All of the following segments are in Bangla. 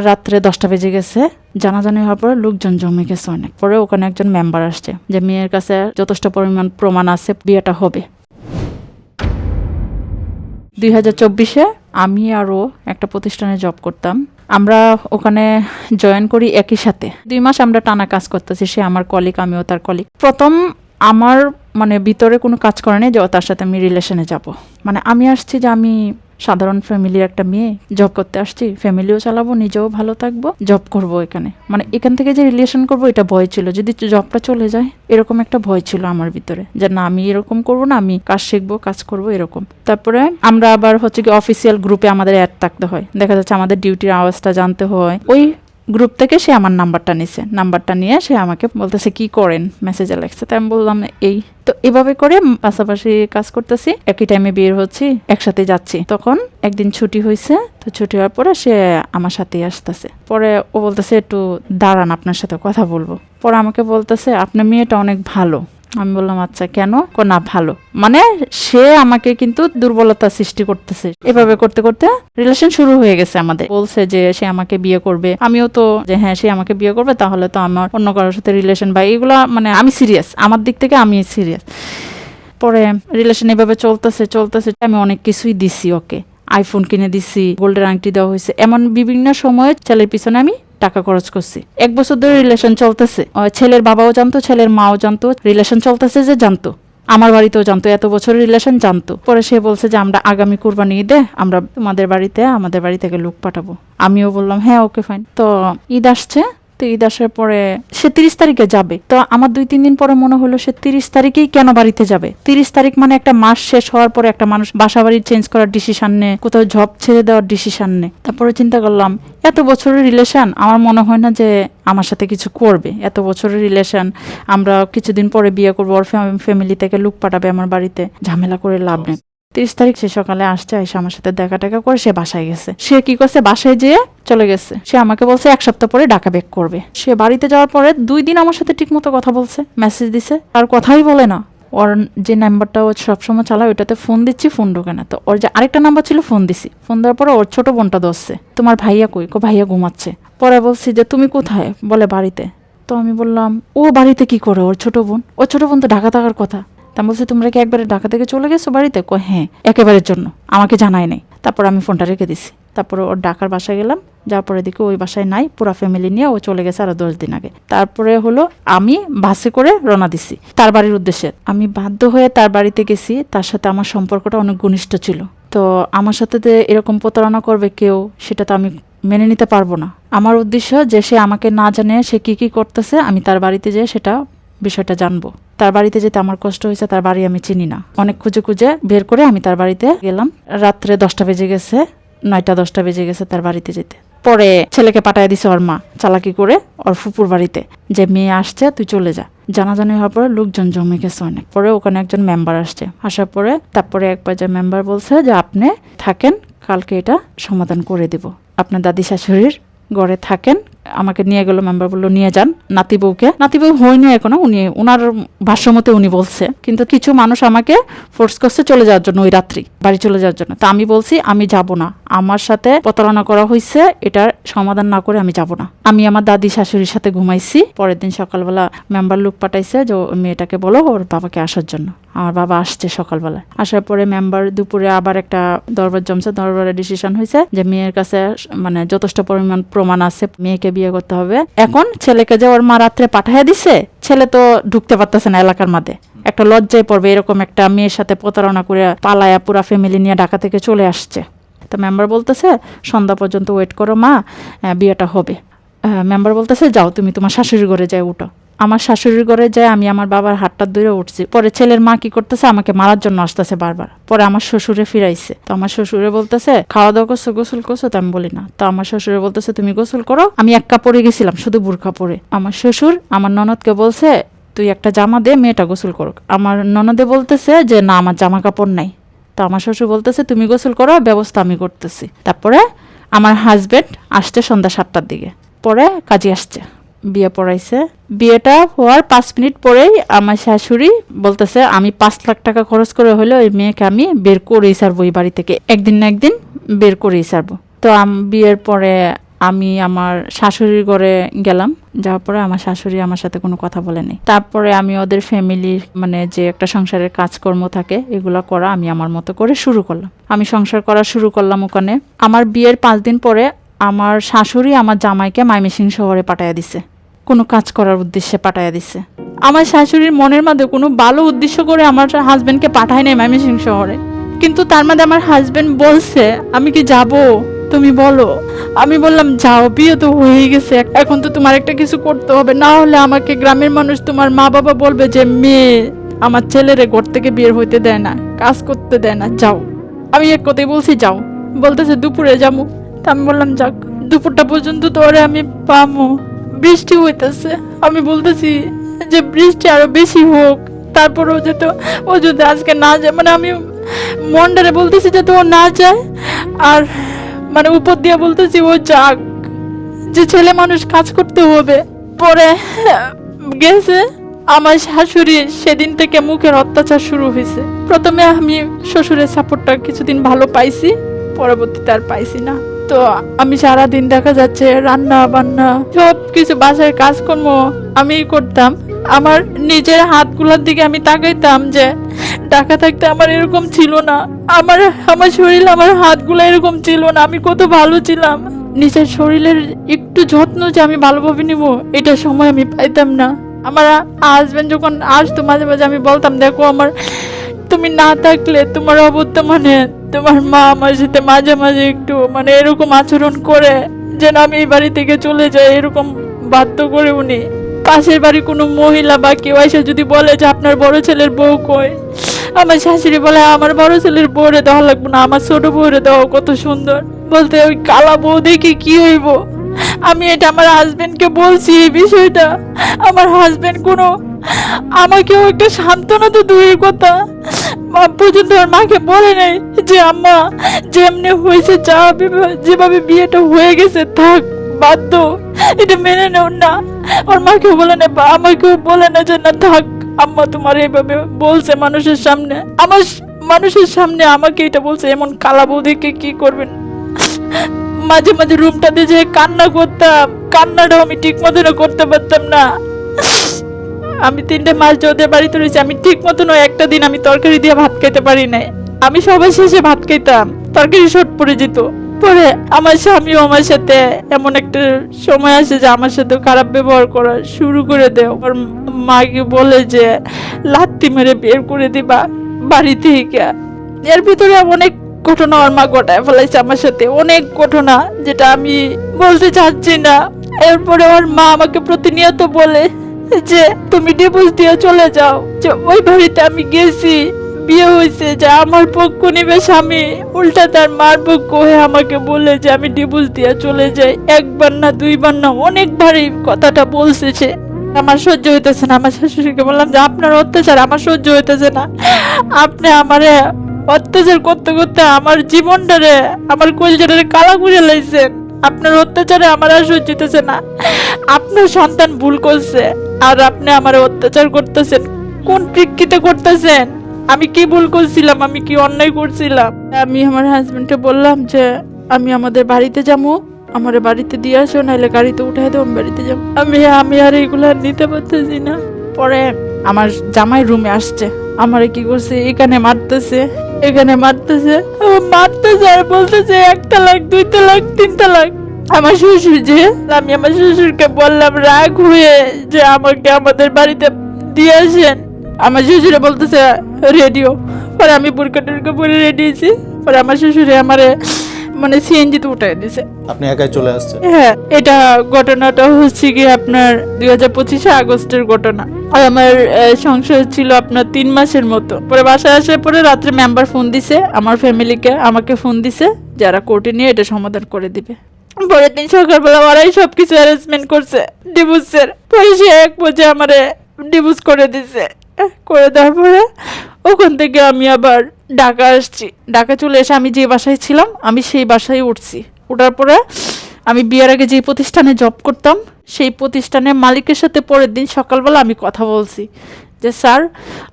রাত্রে 10টা বেজে গেছে। জানাজানি হওয়ার পরে লোকজন জমে গেছে অনেক। পরে ওখানে একজন মেম্বার আসছে যে মেয়ের কাছে যথেষ্ট পরিমাণ প্রমাণ আছে, বিয়েটা হবে। 2024-এ আমি আরও একটা প্রতিষ্ঠানে জব করতাম। আমরা ওখানে জয়েন করি একই সাথে। 2 মাস আমরা টানা কাজ করতেছি, সে আমার কলিগ, আমিও তার কলিগ। প্রথম আমার ভিতরে কোনো কাজ করে নেই যে তার সাথে আমি রিলেশনে যাব। আমি আসছি যে আমি সাধারণ ফ্যামিলির একটা মেয়ে, জব করতে আসছি, ফ্যামিলিও চালাবো, নিজেও ভালো থাকবো, জব করব এখানে। এখান থেকে যে রিলেশন করব এটা ভয় ছিল, যদি জবটা চলে যায় এরকম একটা ভয় ছিল আমার ভিতরে, যে না আমি এরকম করব না, আমি কাজ শিখবো, কাজ করব এরকম। তারপরে আমরা আবার কি অফিসিয়াল গ্রুপে আমাদের অ্যাড থাকতে হয়, দেখা যাচ্ছে আমাদের ডিউটির আওয়াজটা জানতে হয়। ওই গ্রুপ থেকে সে আমার নাম্বারটা নিছে, নাম্বারটা নিয়ে সে আমাকে বলতেছে কি করেন, মেসেজে লেখছে। তাই আমি বললাম এই তো, এভাবে করে পাশাপাশি কাজ করতেছি, একই টাইমে বের হচ্ছি, একসাথে যাচ্ছি। তখন একদিন ছুটি হয়েছে, তো ছুটি হওয়ার পরে সে আমার সাথেই আসতেছে। পরে ও বলতেছে একটু দাঁড়ান, আপনার সাথে কথা বলবো। পরে আমাকে বলতেছে আপনার মেয়েটা অনেক ভালো। আমি বললাম আচ্ছা কেন? না ভালো। সে আমাকে কিন্তু দুর্বলতা সৃষ্টি করতেছে। এভাবে করতে করতে রিলেশন শুরু হয়ে গেছে আমাদের। বলছে যে সে আমাকে বিয়ে করবে, আমিও তো যে হ্যাঁ সে আমাকে বিয়ে করবে, তাহলে তো আমার অন্য কারোর সাথে রিলেশন বা এগুলা আমি সিরিয়াস, আমার দিক থেকে আমি সিরিয়াস। পরে রিলেশন এভাবে চলতেছে, আমি অনেক কিছুই দিছি ওকে, আইফোন কিনে দিছি, গোল্ডের আংটি দেওয়া হয়েছে, এমন বিভিন্ন সময়ে ছেলের পিছনে আমি টাকা খরচ করছি। 1 বছর ধরে রিলেশন চলতেছে, ছেলের বাবাও জানতো, ছেলের মাও জানতো রিলেশন চলতেছে, যে জানতো, আমার বাড়িতেও জানতো, এত বছরের রিলেশন জানতো। পরে সে বলছে যে আমরা আগামী কুরবানি ঈদে আমরা তোমাদের বাড়িতে, আমাদের বাড়ি থেকে লোক পাঠাবো। আমিও বললাম হ্যাঁ ওকে ফাইন। তো ঈদ আসছে, তো ঈদ আসার পরে সে 30 তারিখে যাবে। তো আমার 2-3 দিন পরে মনে হলো সে 30 তারিখেই কেন বাড়িতে যাবে। 30 তারিখ একটা মাস শেষ হওয়ার পরে একটা মানুষ বাসা বাড়ি চেঞ্জ করার ডিসিশন নেয়, কোথাও জব ছেড়ে দেওয়ার ডিসিশন নেয়। তারপরে চিন্তা করলাম এত বছরের রিলেশন, আমার মনে হয় না যে আমার সাথে কিছু করবে। এত বছরের রিলেশন, আমরা কিছুদিন পরে বিয়ে করবো, ওর ফ্যামিলি থেকে লোক পাঠাবে আমার বাড়িতে, ঝামেলা করে লাভ নেই। 30 তারিখ সে সকালে আসছে, এসে আমার সাথে দেখা টাকা করে সে বাসায় গেছে। সে কি করছে, বাসায় যেয়ে চলে গেছে। সে আমাকে বলছে 1 সপ্তাহ পরে ঢাকা ব্যাক করবে। সে বাড়িতে যাওয়ার পরে 2 দিন আমার সাথে ঠিক মতো কথা বলছে, মেসেজ দিছে, আর কথাই বলে না। ওর যে নাম্বারটা ও সবসময় চালায় ওইটাতে ফোন দিচ্ছি, ফোন ঢোকে না। তো ওর যে আরেকটা নাম্বার ছিল, ফোন দিছি, ফোন দেওয়ার পরে ওর ছোট বোনটা ধরছে, তোমার ভাইয়া কই? ভাইয়া ঘুমাচ্ছে। পরে বলছি যে তুমি কোথায়? বলে বাড়িতে। তো আমি বললাম ও বাড়িতে কি করে? ওর ছোট বোন তো ঢাকা থাকার কথা। তা বলছে তোমরা কি একবারে ঢাকা থেকে চলে গেছো বাড়িতে? হ্যাঁ একেবারের জন্য, আমাকে জানায় নাই। তারপর আমি ফোনটা রেখে দিছি। তারপরে ওর ঢাকার বাসায় গেলাম, যাওয়ার পরে দেখি ওই বাসায় নাই, পুরো ফ্যামিলি নিয়ে ও চলে গেছে আরো 10 দিন আগে। তারপরে আমি বাসে করে রওনা দিছি তার বাড়ির উদ্দেশ্যে। আমি বাধ্য হয়ে তার বাড়িতে গেছি, তার সাথে আমার সম্পর্কটা অনেক ঘনিষ্ঠ ছিল। তো আমার সাথে যে এরকম প্রতারণা করবে কেউ, সেটা তো আমি মেনে নিতে পারবো না। আমার উদ্দেশ্য যে সে আমাকে না জানে সে কি করতেছে, আমি তার বাড়িতে যেয়ে সেটা বিষয়টা জানবো। তার বাড়িতে যেতে আমার কষ্ট হয়েছে, তার বাড়ি আমি চিনি না। অনেক খুঁজে বের করে আমি তার বাড়িতে গেলাম। রাত্রে 10টা বেজে গেছে, 9টা-10টা বেজে গেছে তার বাড়িতে যেতে। পরে ছেলেকে পাঠায় দিছে ওর মা চালাকি করে ওর ফুপুর বাড়িতে, যে মেয়ে আসছে তুই চলে যা। জানাজানি হওয়ার পরে লোকজন জমে গেছে অনেক। পরে ওখানে একজন মেম্বার আসছে, আসার পরে তারপরে এক পর্যায়ে মেম্বার বলছে যে আপনি থাকেন, কালকে এটা সমাধান করে দিব। আপনার দাদি শাশুড়ির ঘরে থাকেন। আমাকে নিয়ে গেল, মেম্বার বললো নিয়ে যান নাতি বউ হয়নি এখনো, উনি ওনার ভাষ্যমতে উনি বলছে, কিন্তু কিছু মানুষ আমাকে ফোর্স করছে চলে যাওয়ার জন্য, ওই রাত্রি বাড়ি চলে যাওয়ার জন্য। তা আমি বলছি আমি যাব না, আমার সাথে প্রতারণা করা হয়েছে, এটার সমাধান না করে আমি যাব না। আমি আমার দাদি শাশুড়ির সাথে ঘুমাইছি। পরের দিন সকালবেলা মেম্বার লোক পাঠাইছে যে মেয়েটাকে বলো ওর বাবাকে আসার জন্য। আমার বাবা আসছে সকালবেলা। আসার পরে মেম্বার দুপুরে আবার একটা দরবার জমছে, দরবারে ডিসিশন হয়েছে যে মেয়ের কাছে যথেষ্ট পরিমাণ প্রমাণ আছে, মেয়েকে বিয়ে করতে হবে। এখন ছেলেকে যে ওর মা রাত্রে পাঠাইয়া দিছে, ছেলে তো ঢুকতে পারতেছে না এলাকার মধ্যে, একটা লজ্জায় পড়বে, এরকম একটা মেয়ের সাথে প্রতারণা করে পালায়া পুরা ফ্যামিলি নিয়ে ঢাকা থেকে চলে আসছে। তো মেম্বার বলতেছে সন্ধ্যা পর্যন্ত ওয়েট করো মা, বিয়েটা হবে। মেম্বার বলতেছে যাও তুমি তোমার শাশুড়ির ঘরে যাই উঠো। আমার শাশুড়ির ঘরে যায় আমি আমার বাবার হাতটা ধরে উঠছি। পরে ছেলের মা কি করতেছে, আমাকে মারার জন্য আসতেছে বারবার। পরে আমার শ্বশুরে ফিরাইছে। তো আমার শ্বশুরে বলতেছে খাওয়া দাওয়া করছো, গোসল করছো? তো আমি বলি না। তো আমার শ্বশুরে বলতেছে তুমি গোসল করো। আমি 1 কাপড়ে গেছিলাম, শুধু বুরখা পরে। আমার শ্বশুর আমার ননদকে বলছে তুই একটা জামা দে, মেয়েটা গোসল করুক। আমার ননদে বলতেছে যে না আমার জামা কাপড় নাই। তো আমার শ্বশুর বলতেছে তুমি গোসল করো, ব্যবস্থা আমি করতেছি। তারপরে আমার হাজবেন্ড আসছে সন্ধ্যা 7টার দিকে। পরে কাজী আসছে, বিয়ে পড়াইছে। বিয়েটা হওয়ার 5 মিনিট পরেই আমার শাশুড়ি বলতেছে আমি 5 লাখ টাকা খরচ করে হলে ওই মেয়েকে আমি বের করেই ছাড়বো এই বাড়ি থেকে, একদিন না একদিন বের করেই ছাড়বো। তো বিয়ের পরে আমি আমার শাশুড়ির ঘরে গেলাম, যাওয়ার পরে আমার শাশুড়ি আমার সাথে কোনো কথা বলেনি। তারপরে আমি ওদের ফ্যামিলির মানে যে একটা সংসারের কাজকর্ম থাকে এগুলো করা আমি আমার মতো করে শুরু করলাম। আমি সংসার করা শুরু করলাম ওখানে। আমার বিয়ের 5 দিন পরে আমার শাশুড়ি আমার জামাইকে ময়মনসিংহ শহরে পাঠাইয়া দিছে, কোনো কাজ করার উদ্দেশ্যে পাঠাইয়া দিছে। আমার শাশুড়ির মনের মধ্যে কোনো ভালো উদ্দেশ্য করে আমার হাজবেন্ডকে পাঠায় নাই ময়মনসিংহ শহরে, কিন্তু তার মধ্যে আমার হাজবেন্ড বলছে আমি কি যাব, তুমি বলো। আমি বললাম যাও, বিয়ে তো হয়ে গেছে, এখন তো তোমার একটা কিছু করতে হবে, না হলে আমাকে গ্রামের মানুষ তোমার মা বাবা বলবে যে মেয়ে আমার ছেলেরে ঘর থেকে বের হইতে দেয় না, কাজ করতে দেয় না, যাও। আমি এক কথাই বলছি যাও, বলতেছে দুপুরে যাবো। তা আমি বললাম যাক, দুপুরটা পর্যন্ত তো ওরে আমি পামো, বৃষ্টি হইতেছে। আমি বলতেছি যে বৃষ্টি আরো বেশি হোক, তারপরেও যে তো ও যদি আজকে না যায়, মানে আমি মন্ডারে বলতেছি যে তো ও না যায়, আর মানে উপর দিয়ে বলতেছি ও যাক, যে ছেলে মানুষ কাজ করতে হবে। পরে গেছে আমার শাশুড়ি, সেদিন থেকে মুখের অত্যাচার শুরু হয়েছে। প্রথমে আমি শ্বশুরের সাপোর্টটা কিছুদিন ভালো পাইছি, পরবর্তীতে আর পাইছি না। তো আমি সারাদিন দেখা যাচ্ছে রান্না বান্না সব কিছু বাসায় কাজকর্ম আমি করতাম। আমার নিজের হাতগুলোর দিকে আমি তাকাইতাম যে ঢাকা থাকতে আমার এরকম ছিল না, আমার আমার শরীর আমার হাতগুলো এরকম ছিল না, আমি কত ভালো ছিলাম। নিজের শরীরের একটু যত্ন যে আমি ভালোভাবে নিব এটা সময় আমি পাইতাম না। আমার হাজবেন্ড যখন আসতো মাঝে মাঝে আমি বলতাম দেখো আমার, তুমি না থাকলে তোমার অবর্তমানে তোমার মা আমার সাথে মাঝে মাঝে একটু মানে এরকম আচরণ করে যেন আমি এই বাড়ি থেকে চলে যাই, এরকম বাধ্য করে উনি। পাশের বাড়ি কোনো মহিলা বা কেউ এসে যদি বলে যে আপনার বড় ছেলের বউ কই, আমার শাশুড়ি বলে আমার বড় ছেলের বউরে দেওয়া লাগবে না, আমার ছোট বউরে দেওয়া কত সুন্দর। বলতে ওই কালা বউ দেখে কি হইব। আমি এটা আমার হাজবেন্ডকে বলছি এই বিষয়টা, আমার হাজবেন্ড কোনো আমাকেও একটা সান্ত্বনা তো দূরের কথা পর্যন্ত আমার মাকে বলে নাই যে আম্মা যেমনি হয়েছে যা যেভাবে বিয়েটা হয়ে গেছে থাক, বাধ্য এটা মেনে নেও না। ওর মাকেও বলে না বা আমাকেও বলে না যে না থাক আম্মা, তোমার এইভাবে বলছে মানুষের সামনে, আমার মানুষের সামনে আমাকে এটা বলছে, এমন কালা বৌদিকে কি করবেন। মাঝে মাঝে রুমটাতে যে কান্না করতাম, কান্নাটাও আমি ঠিক মতো করতে পারতাম না। আমি 3 মাস ওদের বাড়িতে রয়েছি, আমি ঠিক মতন একটা দিন আমি তরকারি দিয়ে ভাত খাইতে পারি নাই। আমি সবার শেষে ভাত খাইতাম, তরকারি শর্ট পড়ে যেত। পরে আমার স্বামীও আমার সাথে এমন একটা সময় আসে যে আমার সাথে খারাপ ব্যবহার করা শুরু করে দেয়। ওর মাকে বলে যে লাত্তি মেরে বের করে দিবা বাড়ি থেকে। এর ভিতরে অনেক ঘটনা ওর মা ঘটায় ফেলাইছে আমার সাথে, অনেক ঘটনা যেটা আমি বলতে চাচ্ছি না। এরপরে ওর মা আমাকে প্রতিনিয়ত বলে যে তুমি ডিভোর্স দিয়ে চলে যাও। যে ওই বাড়িতে আমি গেছি, বিয়ে হয়েছে, যে আমার পক্ষ নিবে স্বামী, উল্টা তার মার পক্ষ হয়ে আমাকে বলে যে আমি ডিভোর্স দিয়ে চলে যাই। একবার না দুইবার না অনেকবারই কথাটা বলছে সে। আমার সহ্য হইতেছে না। আমার শাশুড়িকে বললাম যে আপনার অত্যাচার আমার সহ্য হইতেছে না, আপনি আমারে অত্যাচার করতে করতে আমার জীবনটারে আমার কলিজাটারে কালা করে লাইছেন। আপনার অত্যাচারে আমার আর সহ্য হইতেছে না। আপনার সন্তান ভুল করছে আর আপনি আমার অত্যাচার করতেছেন, কোন প্রেক্ষিতে করতেছেন? আমি কি ভুল করছিলাম, আমি কি অন্যায় করছিলাম? আমি আমার হাজবেন্ডকে বললাম যে আমি আমাদের বাড়িতে যাবো, আমার বাড়িতে দিয়ে আসো, নাহলে গাড়িতে উঠাই দেবো, আমি বাড়িতে যাবো। আমি আর এগুলা নিতে পারতেছি না। পরে আমার জামাই রুমে আসছে, আমারে কি করছে এখানে মারতেছে, এখানে মারতেছে, মারতেছে আর বলতেছে 1 তালাক 2 তালাক 3 তালাক। আমার শ্বশুর যে, আমি আমার শ্বশুরকে বললাম রাগ হয়ে যে আমাকে আমাদের বাড়িতে দিয়ে আসেন। আমার শ্বশুরে বলতেছে রেডিও। পরে আমি বুরকা টুরকা পরে রেডি হয়েছি। পরে আমার শ্বশুরে আমারে মানে সিএনজিতে উঠাই দিছে। আপনি একাই চলে আসছেন? হ্যাঁ, এটা ঘটনাটা হচ্ছে কি আপনার 2025 আগস্টের ঘটনা। আর আমার সংসার ছিল আপনার 3 মাসের মতো। পরে বাসায় আসার পরে রাত্রে মেম্বার ফোন দিছে আমার ফ্যামিলিকে, আমাকে ফোন দিছে যারা কোর্টে নিয়ে এটা সমাধান করে দিবে। পরের দিন সকালবেলা ওরাই সবকিছু অ্যারেঞ্জমেন্ট করছে ডিভোর্সের। পরে সে এক পর্যায়ে আমারে ডিভোর্স করে দিছে। করে দেওয়ার পরে ওখান থেকে আমি আবার ঢাকা আসছি। ঢাকা চলে এসে আমি যে বাসায় ছিলাম আমি সেই বাসায় উঠছি। ওঠার পরে আমি বিয়ের আগে যে প্রতিষ্ঠানে জব করতাম সেই প্রতিষ্ঠানের মালিকের সাথে পরের দিন সকালবেলা আমি কথা বলছি যে স্যার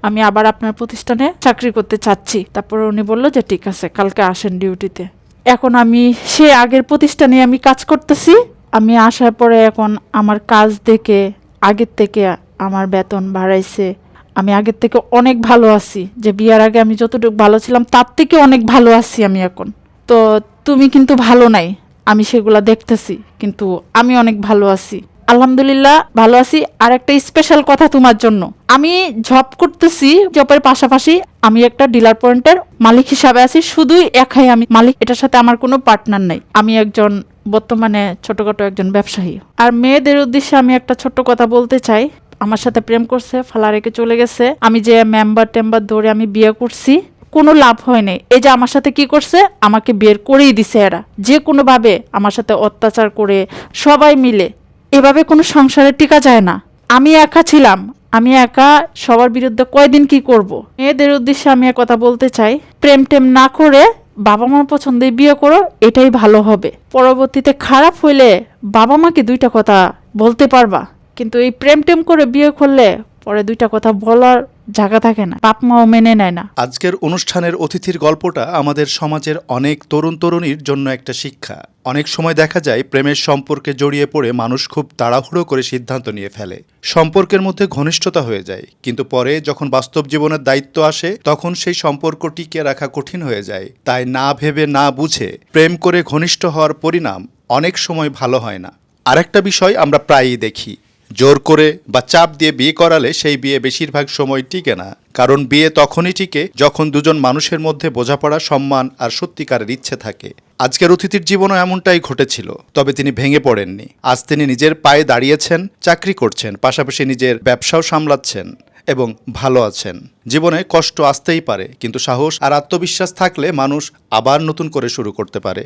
আমি আবার আপনার প্রতিষ্ঠানে চাকরি করতে চাচ্ছি। তারপরে উনি বললো যে ঠিক আছে কালকে আসেন ডিউটিতে। এখন আমি সে আগের প্রতিষ্ঠানে আমি কাজ করতেছি। আমি আসার পরে এখন আমার কাজ দেখে আগের থেকে আমার বেতন বাড়াইছে। আমি আগের থেকে অনেক ভালো আছি, যে বিয়ার আগে আমি যতটুকু ভালো ছিলাম তার থেকে অনেক ভালো আছি আমি এখন। তো তুমি কিন্তু ভালো নাই, আমি সেগুলা দেখতেছি, কিন্তু আমি অনেক ভালো আছি, আলহামদুলিল্লাহ ভালো আছি। আর একটা স্পেশাল কথা তোমার জন্য, আমি জব করতেছি, জবের পাশাপাশি আমি একটা ডিলার পয়েন্টের মালিক হিসাবে আছি। শুধুই একাই আমি মালিক, এটার সাথে আমার কোনো পার্টনার নাই। আমি একজন বর্তমানে ছোটখাটো একজন ব্যবসায়ী। আর মেয়েদের উদ্দেশ্যে আমি একটা ছোট্ট কথা বলতে চাই। আমার সাথে প্রেম করছে, ফালা রেখে চলে গেছে। আমি যে মেম্বার টেম্বার ধরে আমি বিয়ে করছি, কোনো লাভ হয় নাই। এই যে আমার সাথে কি করছে, আমাকে বের করেই দিছে এরা, যে কোনো ভাবে আমার সাথে অত্যাচার করে সবাই মিলে। এভাবে কোনো সংসারে টিকা যায় না। আমি একা ছিলাম, আমি একা সবার বিরুদ্ধে কয়দিন কি করব। মেয়েদের উদ্দেশ্যে আমি এক কথা বলতে চাই, প্রেম টেম না করে বাবা মার পছন্দে বিয়ে করো, এটাই ভালো হবে। পরবর্তীতে খারাপ হইলে বাবা মাকে দুইটা কথা বলতে পারবা, কিন্তু এই প্রেম টেম করে বিয়ে করলে পরে দুইটা কথা বলার জায়গা থাকে না, বাপ মাও মেনে নেয় না। আজকের অনুষ্ঠানের অতিথির গল্পটা আমাদের সমাজের অনেক তরুণ তরুণীর জন্য একটা শিক্ষা। অনেক সময় দেখা যায় প্রেমের সম্পর্কে জড়িয়ে পড়ে মানুষ খুব তাড়াহুড়ো করে সিদ্ধান্ত নিয়ে ফেলে, সম্পর্কের মধ্যে ঘনিষ্ঠতা হয়ে যায়, কিন্তু পরে যখন বাস্তব জীবনের দায়িত্ব আসে তখন সেই সম্পর্ক টিকিয়ে রাখা কঠিন হয়ে যায়। তাই না ভেবে না বুঝে প্রেম করে ঘনিষ্ঠ হওয়ার পরিণাম অনেক সময় ভালো হয় না। আরেকটা বিষয় আমরা প্রায়ই দেখি, জোর করে বা চাপ দিয়ে বিয়ে করালে সেই বিয়ে বেশিরভাগ সময় টিকে না। কারণ বিয়ে তখনই টিকে যখন দুজন মানুষের মধ্যে বোঝাপড়া, সম্মান আর সত্যিকারের ইচ্ছে থাকে। আজকের অতিথির জীবনও এমনটাই ঘটেছিল, তবে তিনি ভেঙে পড়েননি। আজ তিনি নিজের পায়ে দাঁড়িয়েছেন, চাকরি করছেন, পাশাপাশি নিজের ব্যবসাও সামলাচ্ছেন এবং ভালো আছেন। জীবনে কষ্ট আসতেই পারে, কিন্তু সাহস আর আত্মবিশ্বাস থাকলে মানুষ আবার নতুন করে শুরু করতে পারে।